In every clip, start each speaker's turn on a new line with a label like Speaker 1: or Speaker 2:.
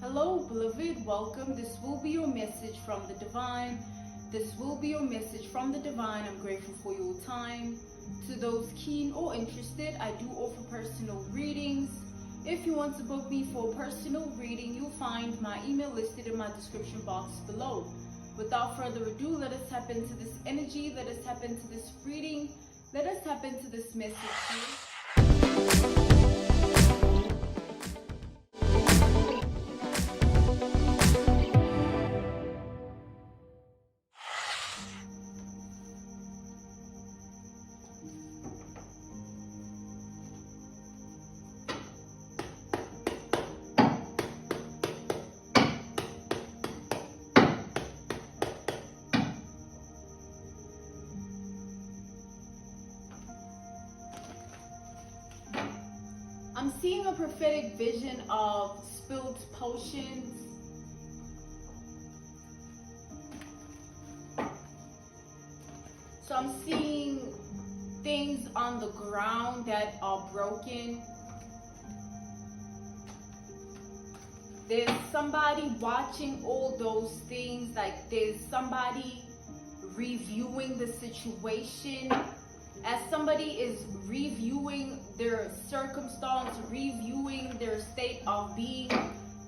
Speaker 1: Hello, beloved. Welcome. This will be your message from the divine. This will be your message from the divine. I'm grateful for your time. To those keen or interested, I do offer personal readings. If you want to book me for a personal reading, you'll find my email listed in my description box below. Without further ado, let us tap into this energy. Let us tap into this reading. Let us tap into this message here. I'm seeing a prophetic vision of spilled potions. So I'm seeing things on the ground that are broken. There's somebody watching all those things, like there's somebody reviewing the situation. As somebody is reviewing their circumstance, reviewing their state of being,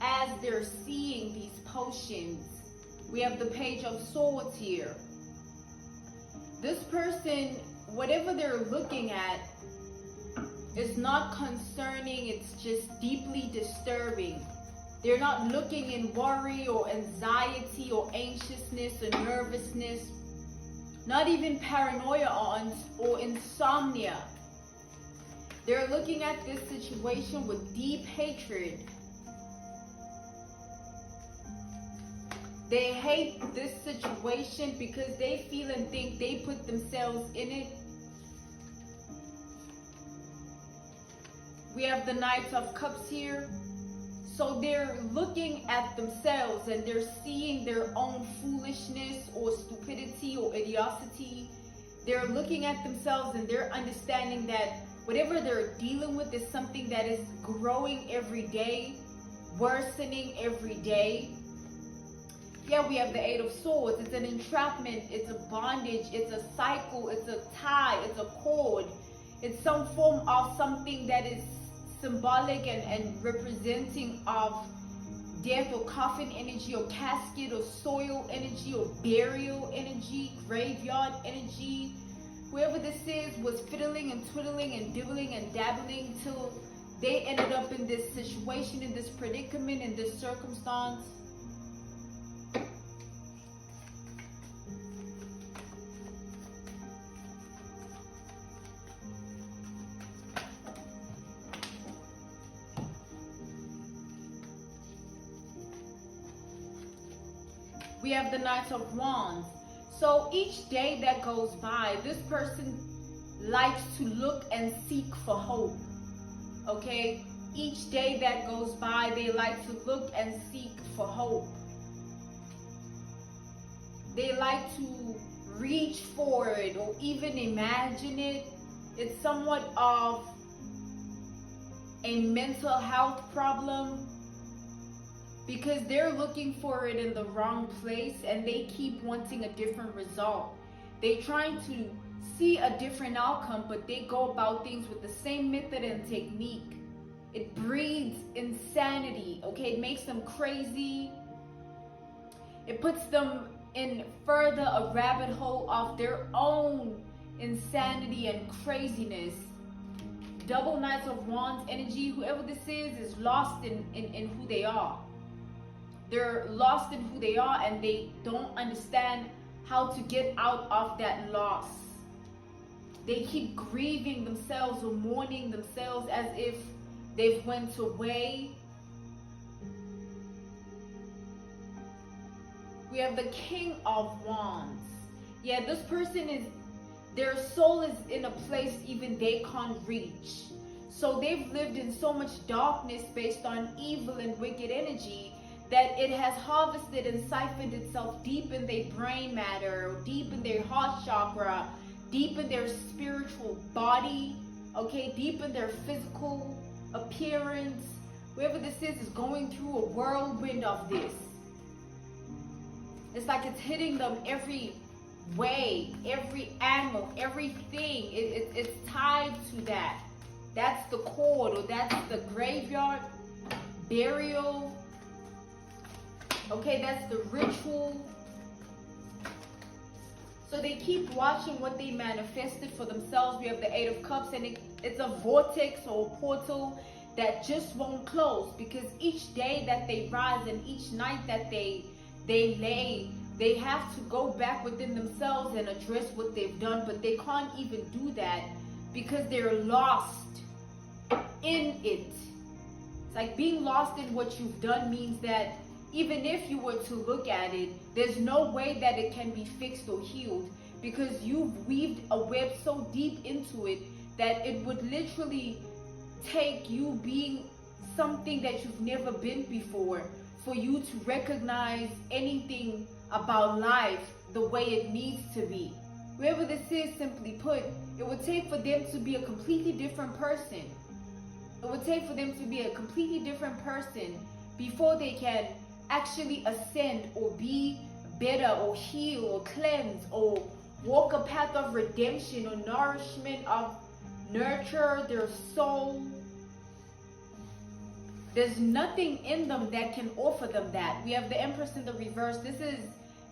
Speaker 1: as they're seeing these potions. We have the Page of Swords here. This person, whatever they're looking at, is not concerning, it's just deeply disturbing. They're not looking in worry or anxiety or anxiousness or nervousness. Not even paranoia or insomnia. They're looking at this situation with deep hatred. They hate this situation because they feel and think they put themselves in it. We have the Knight of Cups here. So they're looking at themselves and they're seeing their own foolishness or stupidity or idiocy. They're looking at themselves and they're understanding that whatever they're dealing with is something that is growing every day, worsening every day. Yeah, we have the Eight of Swords. It's an entrapment, it's a bondage, it's a cycle, it's a tie, it's a cord. It's some form of something that is symbolic and representing of death or coffin energy or casket or soil energy or burial energy, graveyard energy. Whoever this is was fiddling and twiddling and dibbling and dabbling till they ended up in this situation, in this predicament, in this circumstance. We have the Knight of Wands. So each day that goes by, this person likes to look and seek for hope. Okay? Each day that goes by, they like to look and seek for hope. They like to reach for it or even imagine it. It's somewhat of a mental health problem, because they're looking for it in the wrong place and they keep wanting a different result. They're trying to see a different outcome, but they go about things with the same method and technique. It breeds insanity, okay? It makes them crazy. It puts them in further a rabbit hole of their own insanity and craziness. Double Knights of Wands energy, whoever this is lost in who they are. They're lost in who they are and they don't understand how to get out of that loss. They keep grieving themselves or mourning themselves as if they've went away. We have the King of Wands. Yeah, this person is, their soul is in a place even they can't reach. So they've lived in so much darkness based on evil and wicked energy that it has harvested and siphoned itself deep in their brain matter, deep in their heart chakra, deep in their spiritual body, okay, deep in their physical appearance, Whoever this is going through a whirlwind of this. It's like it's hitting them every way, every angle, everything. It's tied to that. That's the cord, or that's the graveyard burial. Okay, that's the ritual. So they keep watching what they manifested for themselves. We have the Eight of Cups, and it's a vortex or a portal that just won't close, because each day that they rise and each night that they lay, they have to go back within themselves and address what they've done, but they can't even do that because they're lost in it. It's like being lost in what you've done means that even if you were to look at it, there's no way that it can be fixed or healed, because you've weaved a web so deep into it that it would literally take you being something that you've never been before for you to recognize anything about life the way it needs to be. Whoever this is, simply put, it would take for them to be a completely different person. It would take for them to be a completely different person before they can actually ascend or be better or heal or cleanse or walk a path of redemption or nourishment of nurture their soul. There's nothing in them that can offer them that. We have the Empress in the reverse. This is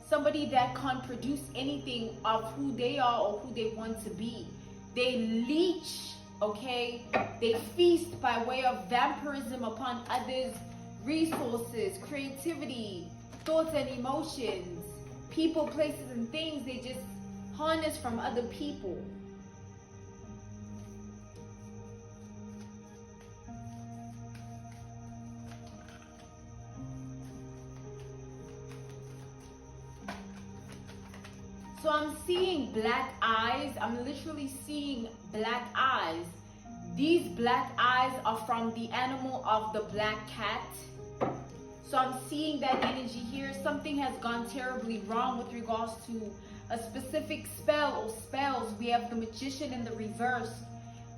Speaker 1: somebody that can't produce anything of who they are or who they want to be. They leech, okay? They feast by way of vampirism upon others' resources, creativity, thoughts and emotions, people, places, and things. They just harness from other people. So I'm seeing black eyes. I'm literally seeing black eyes. These black eyes are from the animal of the black cat. So I'm seeing that energy here. Something has gone terribly wrong with regards to a specific spell or spells. We have the Magician in the reverse.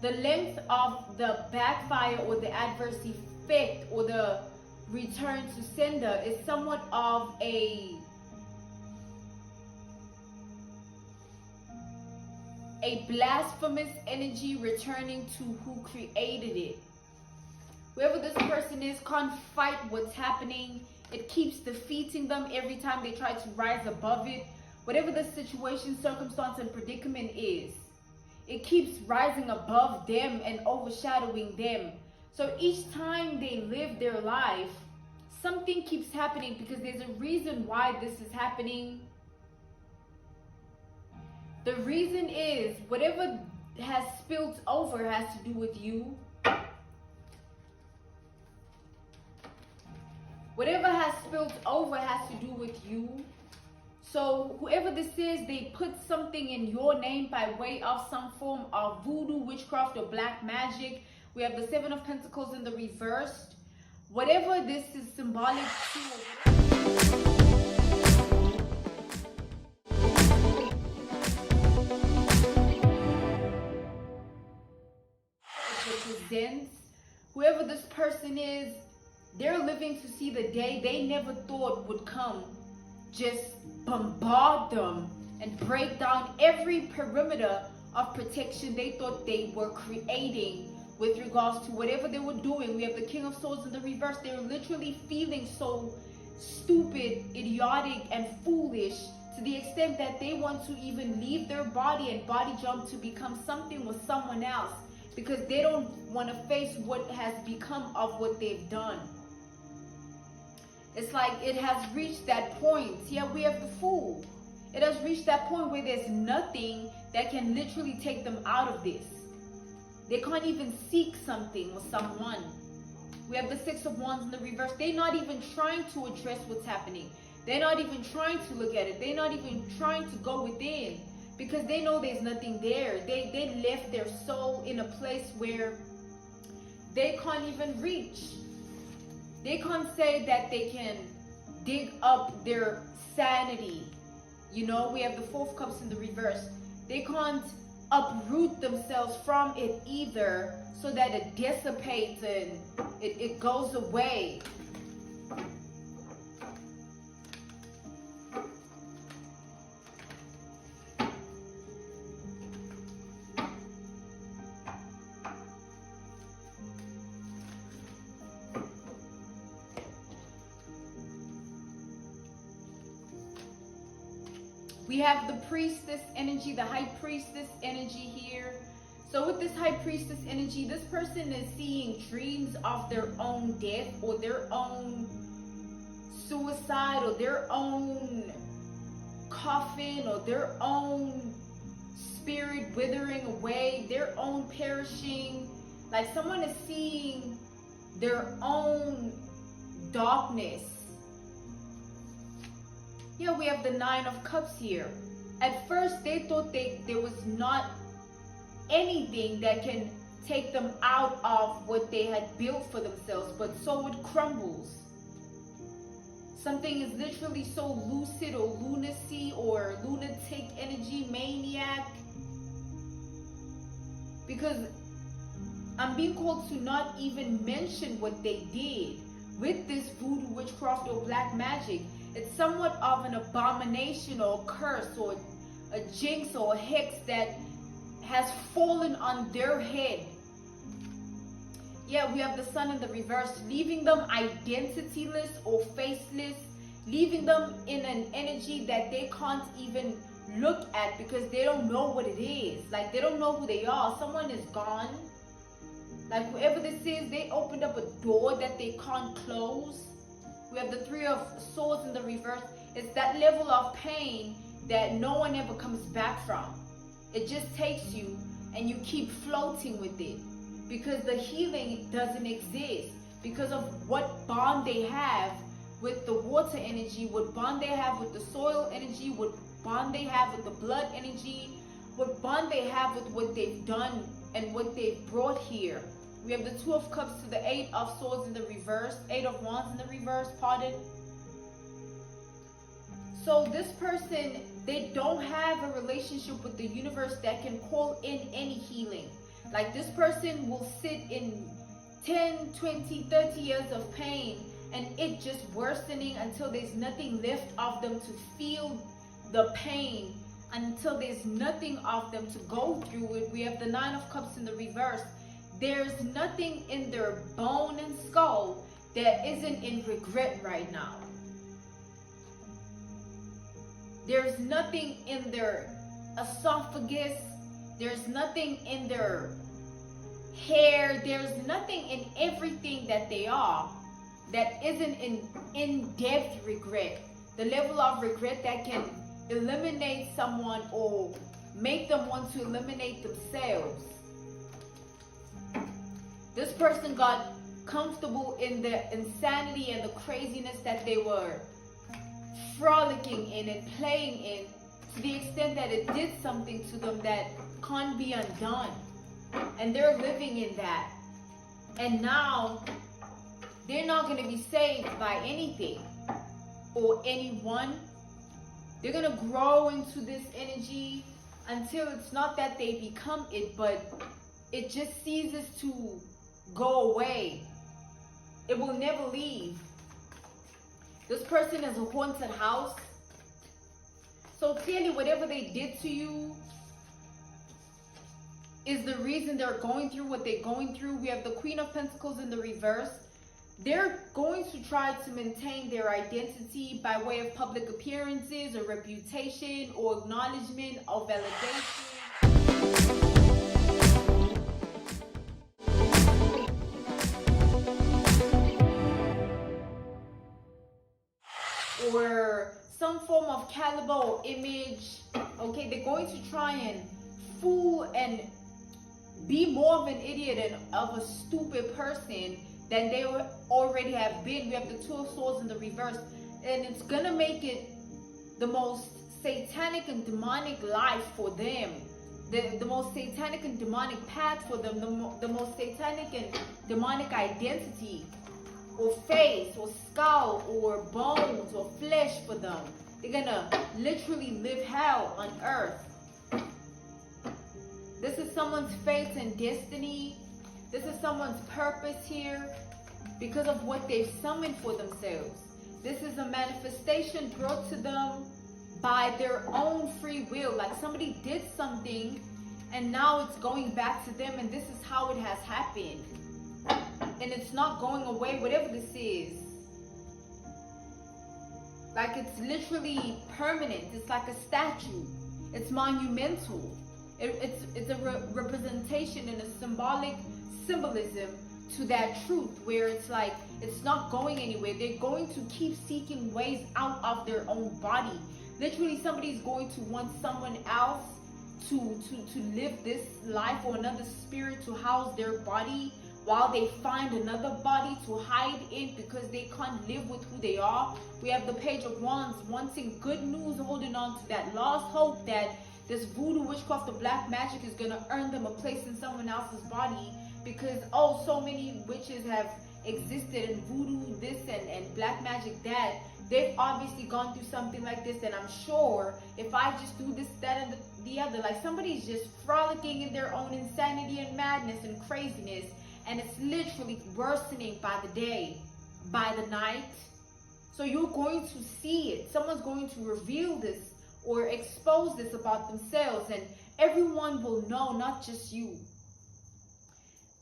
Speaker 1: The length of the backfire or the adverse effect or the return to sender is somewhat of a blasphemous energy returning to who created it. Whoever this person is can't fight what's happening. It keeps defeating them every time they try to rise above it. Whatever the situation, circumstance, and predicament is, it keeps rising above them and overshadowing them. So each time they live their life, something keeps happening because there's a reason why this is happening. The reason is whatever has spilled over has to do with you. Whatever has spilled over has to do with you. So whoever this is, they put something in your name by way of some form of voodoo, witchcraft, or black magic. We have the Seven of Pentacles in the reverse. Whatever this is symbolic to, whoever this person is, they're living to see the day they never thought would come. Just bombard them and break down every perimeter of protection they thought they were creating with regards to whatever they were doing. We have the King of Swords in the reverse. They're literally feeling so stupid, idiotic, and foolish to the extent that they want to even leave their body and body jump to become something with someone else, because they don't want to face what has become of what they've done. It's like it has reached that point. Yeah, we have the Fool. It has reached that point where there's nothing that can literally take them out of this. They can't even seek something or someone. We have the Six of Wands in the reverse. They're not even trying to address what's happening. They're not even trying to look at it. They're not even trying to go within, because they know there's nothing there. They left their soul in a place where they can't even reach. They can't say that they can dig up their sanity. You know, we have the Four of Cups in the reverse. They can't uproot themselves from it either, so that it dissipates and it goes away. We have the priestess energy, the high priestess energy here. So with this high priestess energy, this person is seeing dreams of their own death, or their own suicide, or their own coffin, or their own spirit withering away, their own perishing. Like someone is seeing their own darkness. Yeah, we have the Nine of Cups here. At first, they thought there was not anything that can take them out of what they had built for themselves, but so it crumbles. Something is literally so lucid, or lunacy, or lunatic energy, maniac. Because I'm being called to not even mention what they did with this voodoo, witchcraft, or black magic. It's somewhat of an abomination, or a curse, or a jinx, or a hex that has fallen on their head. Yeah, we have the Sun in the reverse, leaving them identityless or faceless, leaving them in an energy that they can't even look at because they don't know what it is. Like, they don't know who they are. Someone is gone. Like, whoever this is, they opened up a door that they can't close. We have the Three of Swords in the reverse. It's that level of pain that no one ever comes back from. It just takes you and you keep floating with it because the healing doesn't exist because of what bond they have with the water energy, what bond they have with the soil energy, what bond they have with the blood energy, what bond they have with what they've done and what they've brought here. We have the Two of Cups to the Eight of Swords in the reverse, Eight of Wands in the reverse, pardon. So this person, they don't have a relationship with the universe that can call in any healing. Like, this person will sit in 10, 20, 30 years of pain and it just worsening until there's nothing left of them to feel the pain, until there's nothing of them to go through it. We have the Nine of Cups in the reverse. There's nothing in their bone and skull that isn't in regret right now. There's nothing in their esophagus. There's nothing in their hair. There's nothing in everything that they are that isn't in in-depth regret. The level of regret that can eliminate someone or make them want to eliminate themselves. This person got comfortable in the insanity and the craziness that they were frolicking in and playing in, to the extent that it did something to them that can't be undone. And they're living in that. And now they're not going to be saved by anything or anyone. They're going to grow into this energy until it's not that they become it, but it just ceases to go away. It will never leave. This person is a haunted house. So clearly whatever they did to you is the reason they're going through what they're going through. We have the Queen of Pentacles in the reverse. They're going to try to maintain their identity by way of public appearances or reputation or acknowledgement or validation. Or some form of caliber or image. Okay, they're going to try and fool and be more of an idiot and of a stupid person than they already have been. We have the Two of Swords in the reverse, and it's gonna make it the most satanic and demonic life for them, the most satanic and demonic path for them, the most satanic and demonic identity or face or skull or bones or flesh for them. They're gonna literally live hell on earth. This is someone's fate and destiny. This is someone's purpose here because of what they've summoned for themselves. This is a manifestation brought to them by their own free will. Like somebody did something and now it's going back to them, and this is how it has happened. And it's not going away, whatever this is. Like it's literally permanent. It's like a statue. It's monumental. It's a representation and a symbolism to that truth, where it's like it's not going anywhere. They're going to keep seeking ways out of their own body. Literally, somebody's going to want someone else to live this life, or another spirit to house their body, while they find another body to hide in because they can't live with who they are. We have the Page of Wands, wanting good news, holding on to that lost hope that this voodoo, witchcraft, or black magic is going to earn them a place in someone else's body, because so many witches have existed, and voodoo this and black magic that. They've obviously gone through something like this, and I'm sure if I just do this, that, and the other, like somebody's just frolicking in their own insanity and madness and craziness, and it's literally worsening by the day, by the night. So you're going to see it. Someone's going to reveal this or expose this about themselves, and everyone will know, not just you,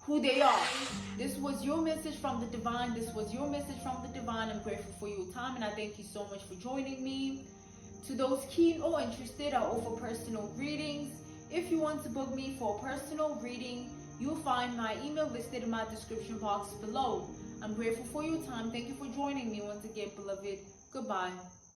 Speaker 1: who they are. This was your message from the divine. This was your message from the divine. I'm grateful for your time, and I thank you so much for joining me. To those keen or interested, I offer personal readings. If you want to book me for a personal reading, you'll find my email listed in my description box below. I'm grateful for your time. Thank you for joining me once again, beloved. Goodbye.